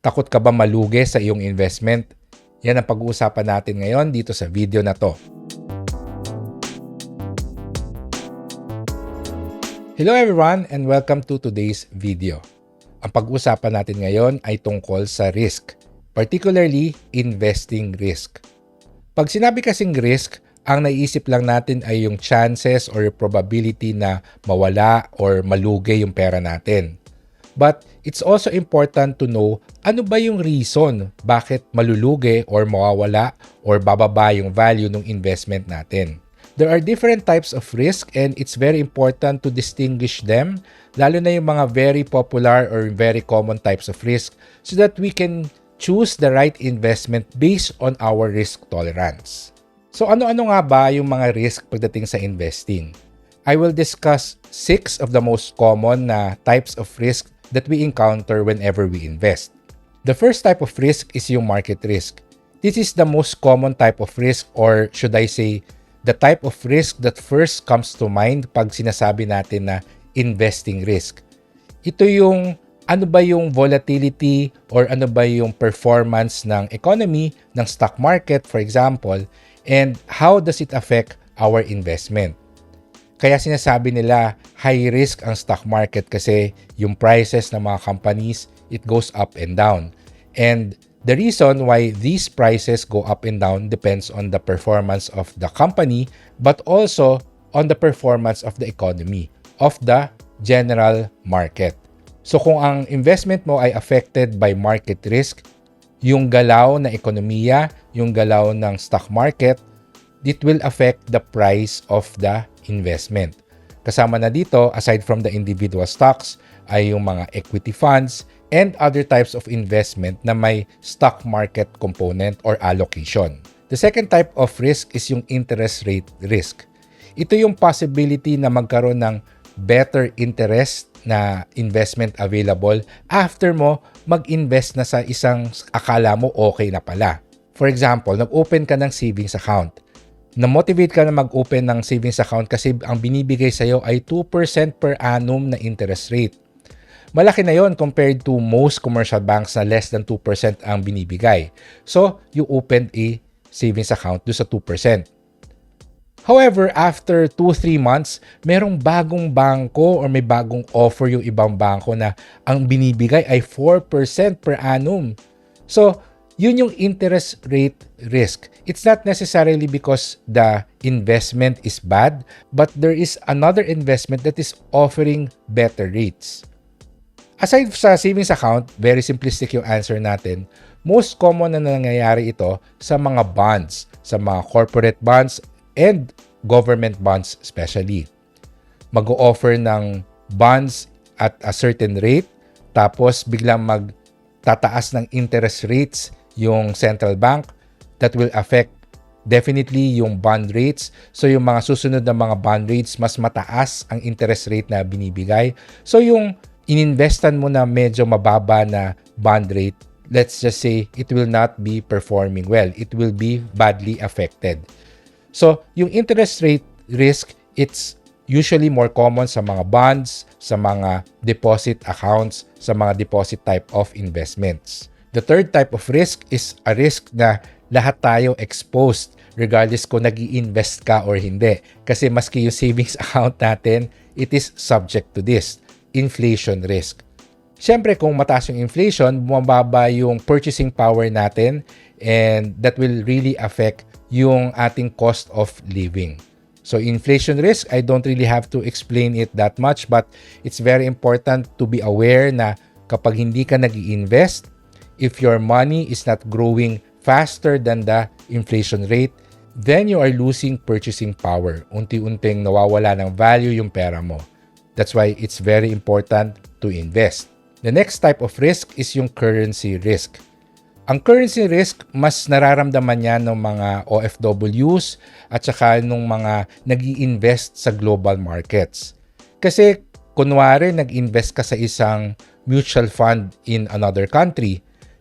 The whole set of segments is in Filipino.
Takot ka ba malugi sa iyong investment? Yan ang pag-uusapan natin ngayon dito sa video na to. Hello everyone and welcome to today's video. Ang pag-uusapan natin ngayon ay tungkol sa risk, particularly investing risk. Pag sinabi kasing risk, ang naiisip lang natin ay yung chances or probability na mawala or malugi yung pera natin. But it's also important to know ano ba yung reason bakit malulugi or mawawala or bababa yung value ng investment natin. There are different types of risk and it's very important to distinguish them, lalo na yung mga very popular or very common types of risk so that we can choose the right investment based on our risk tolerance. So ano-ano nga ba yung mga risk pagdating sa investing? I will discuss 6 of the most common na types of risk that we encounter whenever we invest. The first type of risk is yung market risk. This is the most common type of risk, or should I say, the type of risk that first comes to mind pag sinasabi natin na investing risk. Ito yung ano ba yung volatility or ano ba yung performance ng economy, ng stock market for example, and how does it affect our investment. Kaya sinasabi nila high risk ang stock market kasi yung prices ng mga companies, it goes up and down. And the reason why these prices go up and down depends on the performance of the company but also on the performance of the economy, of the general market. So kung ang investment mo ay affected by market risk, yung galaw na ekonomiya, yung galaw ng stock market, it will affect the price of the investment. Kasama na dito, aside from the individual stocks, ay yung mga equity funds and other types of investment na may stock market component or allocation. The second type of risk is yung interest rate risk. Ito yung possibility na magkaroon ng better interest na investment available after mo mag-invest na sa isang akala mo okay na pala. For example, nag-open ka ng savings account. Na-motivate ka na mag-open ng savings account kasi ang binibigay sa'yo ay 2% per annum na interest rate. Malaki na yon compared to most commercial banks na less than 2% ang binibigay. So, you opened a savings account do sa 2%. However, after 2-3 months, merong bagong bangko or may bagong offer yung ibang bangko na ang binibigay ay 4% per annum. So, yun yung interest rate risk. It's not necessarily because the investment is bad, but there is another investment that is offering better rates. Aside sa savings account, very simplistic yung answer natin, most common na nangyayari ito sa mga bonds, sa mga corporate bonds and government bonds especially. Mag-o-offer ng bonds at a certain rate, tapos biglang magtataas ng interest rates yung central bank, that will affect definitely yung bond rates. So yung mga susunod na mga bond rates, mas mataas ang interest rate na binibigay. So yung ininvestan mo na medyo mababa na bond rate, let's just say it will not be performing well. It will be badly affected. So yung interest rate risk, it's usually more common sa mga bonds, sa mga deposit accounts, sa mga deposit type of investments. The third type of risk is a risk na lahat tayo exposed regardless kung nag-i-invest ka or hindi. Kasi maski yung savings account natin, it is subject to this, inflation risk. Siyempre, kung mataas yung inflation, bumababa yung purchasing power natin and that will really affect yung ating cost of living. So inflation risk, I don't really have to explain it that much, but it's very important to be aware na kapag hindi ka nag-i-invest, if your money is not growing faster than the inflation rate, then you are losing purchasing power. Unti-unting nawawala ng value yung pera mo. That's why it's very important to invest. The next type of risk is yung currency risk. Ang currency risk, mas nararamdaman yan ng mga OFWs at saka ng mga nag-i-invest sa global markets. Kasi kunwari nag-invest ka sa isang mutual fund in another country,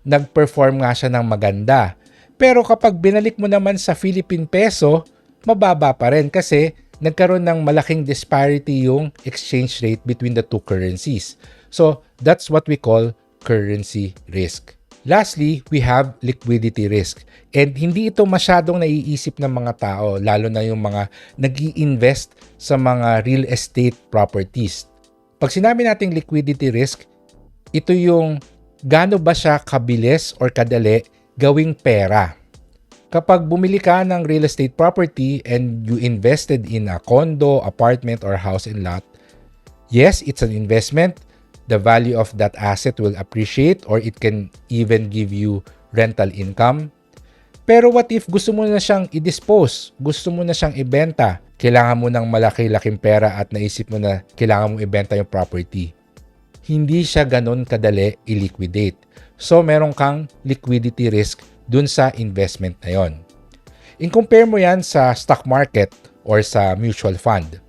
nag-perform nga siya ng maganda. Pero kapag binalik mo naman sa Philippine peso, mababa pa rin kasi nagkaroon ng malaking disparity yung exchange rate between the two currencies. So, that's what we call currency risk. Lastly, we have liquidity risk. And hindi ito masyadong naiisip ng mga tao, lalo na yung mga nag-i-invest sa mga real estate properties. Pag sinabi nating liquidity risk, ito yung gaano ba siya kabilis or kadali gawing pera. Kapag bumili ka ng real estate property and you invested in a condo, apartment, or house and lot, yes, it's an investment. The value of that asset will appreciate or it can even give you rental income. Pero what if gusto mo na siyang i-dispose? Gusto mo na siyang ibenta? Kailangan mo ng malaki-laking pera at naisip mo na kailangan mo ibenta yung property. Hindi siya ganun kadali i-liquidate. So, meron kang liquidity risk dun sa investment na yon. In-compare mo yan sa stock market or sa mutual fund.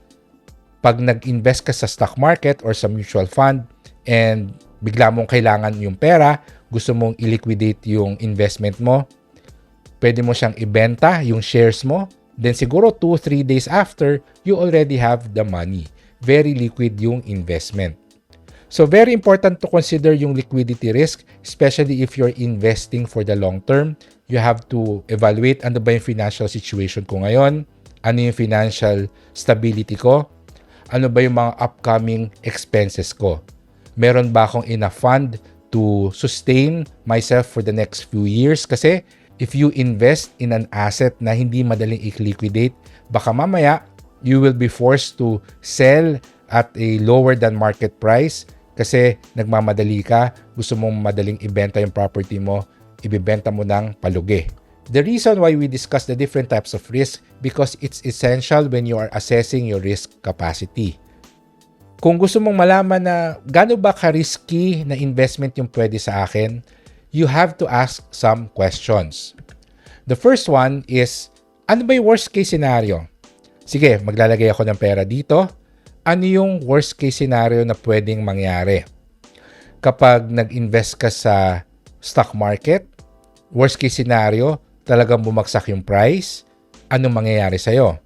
Pag nag-invest ka sa stock market or sa mutual fund and bigla mong kailangan yung pera, gusto mong i-liquidate yung investment mo, pwede mo siyang ibenta, yung shares mo, then siguro 2-3 days after, you already have the money. Very liquid yung investment. So very important to consider yung liquidity risk, especially if you're investing for the long term. You have to evaluate ano ba yung financial situation ko ngayon, ano yung financial stability ko, ano ba yung mga upcoming expenses ko. Meron ba akong enough fund to sustain myself for the next few years? Kasi if you invest in an asset na hindi madaling i-liquidate, baka mamaya you will be forced to sell at a lower than market price kasi nagmamadali ka, gusto mong madaling ibenta yung property mo, ibibenta mo ng palugi. The reason why we discuss the different types of risk because it's essential when you are assessing your risk capacity. Kung gusto mong malaman na gaano ba ka-risky na investment yung pwede sa akin, you have to ask some questions. The first one is, ano ba yung worst case scenario? Sige, maglalagay ako ng pera dito. Ano yung worst case scenario na pwedeng mangyari? Kapag nag-invest ka sa stock market, worst case scenario, talagang bumagsak yung price, anong mangyayari sa'yo?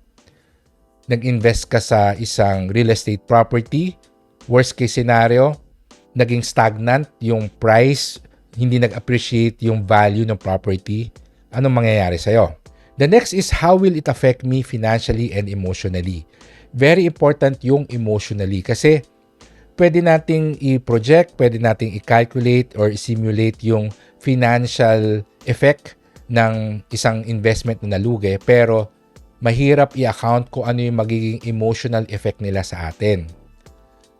Nag-invest ka sa isang real estate property, worst case scenario, naging stagnant yung price, hindi nag-appreciate yung value ng property, anong mangyayari sa'yo? The next is how will it affect me financially and emotionally? Very important yung emotionally kasi pwede nating i-project, pwede nating i-calculate or i-simulate yung financial effect ng isang investment na nalugi pero mahirap i-account kung ano yung magiging emotional effect nila sa atin.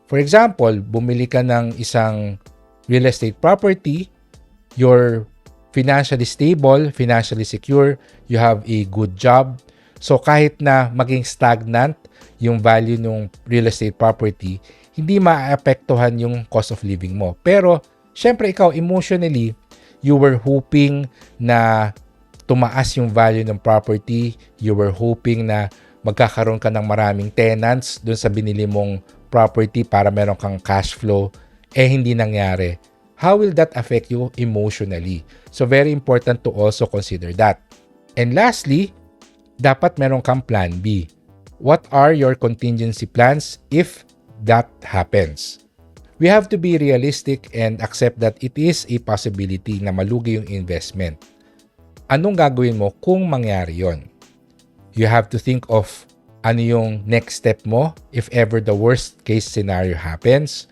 For example, bumili ka ng isang real estate property, you're financially stable, financially secure, you have a good job. So kahit na maging stagnant yung value ng real estate property, hindi maapektuhan yung cost of living mo. Pero syempre ikaw emotionally, you were hoping na tumaas yung value ng property, you were hoping na magkakaroon ka ng maraming tenants dun sa binili mong property para meron kang cash flow, hindi nangyari. How will that affect you emotionally? So very important to also consider that. And lastly, dapat meron kang plan B. What are your contingency plans if that happens? We have to be realistic and accept that it is a possibility na malugi yung investment. Anong gagawin mo kung mangyari yon? You have to think of ano yung next step mo if ever the worst case scenario happens.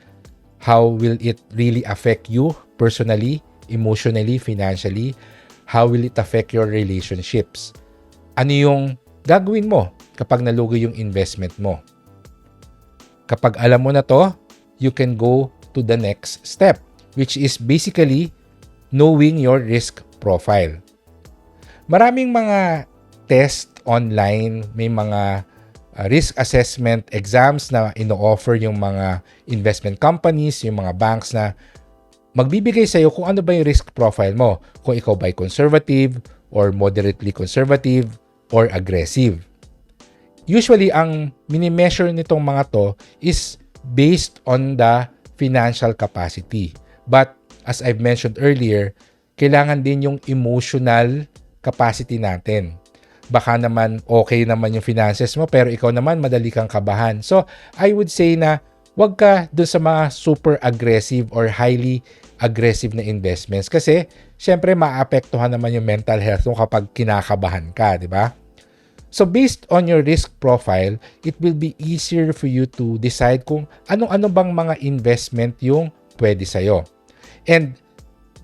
How will it really affect you personally, emotionally, financially? How will it affect your relationships? Ano yung gagawin mo kapag nalugi yung investment mo? Kapag alam mo na to, you can go to the next step, which is basically knowing your risk profile. Maraming mga test online, may mga risk assessment exams na ino-offer yung mga investment companies, yung mga banks na magbibigay sa'yo kung ano ba yung risk profile mo. Kung ikaw ba ay conservative or moderately conservative or aggressive. Usually, ang mini-measure nitong mga to is based on the financial capacity. But as I've mentioned earlier, kailangan din yung emotional capacity natin. Baka naman okay naman yung finances mo pero ikaw naman madali kang kabahan. So, I would say na wag ka dun sa mga super aggressive or highly aggressive na investments kasi syempre maapektuhan naman yung mental health mo kapag kinakabahan ka, di ba? So based on your risk profile, it will be easier for you to decide kung ano-ano bang mga investment yung pwede sa'yo. And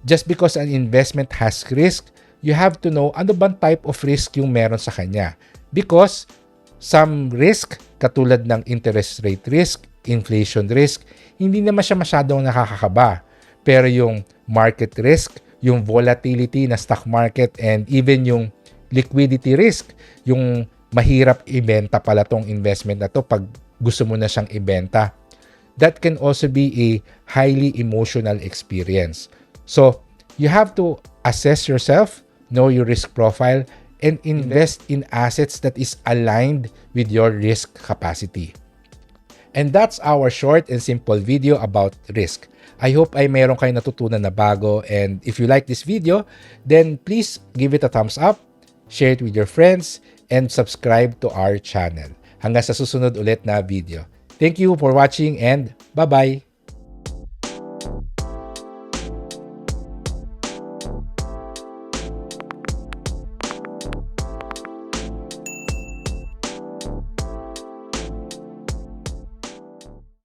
just because an investment has risk, you have to know ano bang type of risk yung meron sa kanya. Because some risk, katulad ng interest rate risk, inflation risk, hindi naman siya masyadong nakakakaba. Pero yung market risk, yung volatility na stock market, and even yung liquidity risk, yung mahirap ibenta pala tong investment na to pag gusto mo na siyang ibenta. That can also be a highly emotional experience. So, you have to assess yourself, know your risk profile, and invest in assets that is aligned with your risk capacity. And that's our short and simple video about risk. I hope ay meron kayong natutunan na bago, and if you like this video, then please give it a thumbs up, share it with your friends, and subscribe to our channel. Hanggang sa susunod ulit na video. Thank you for watching and bye-bye!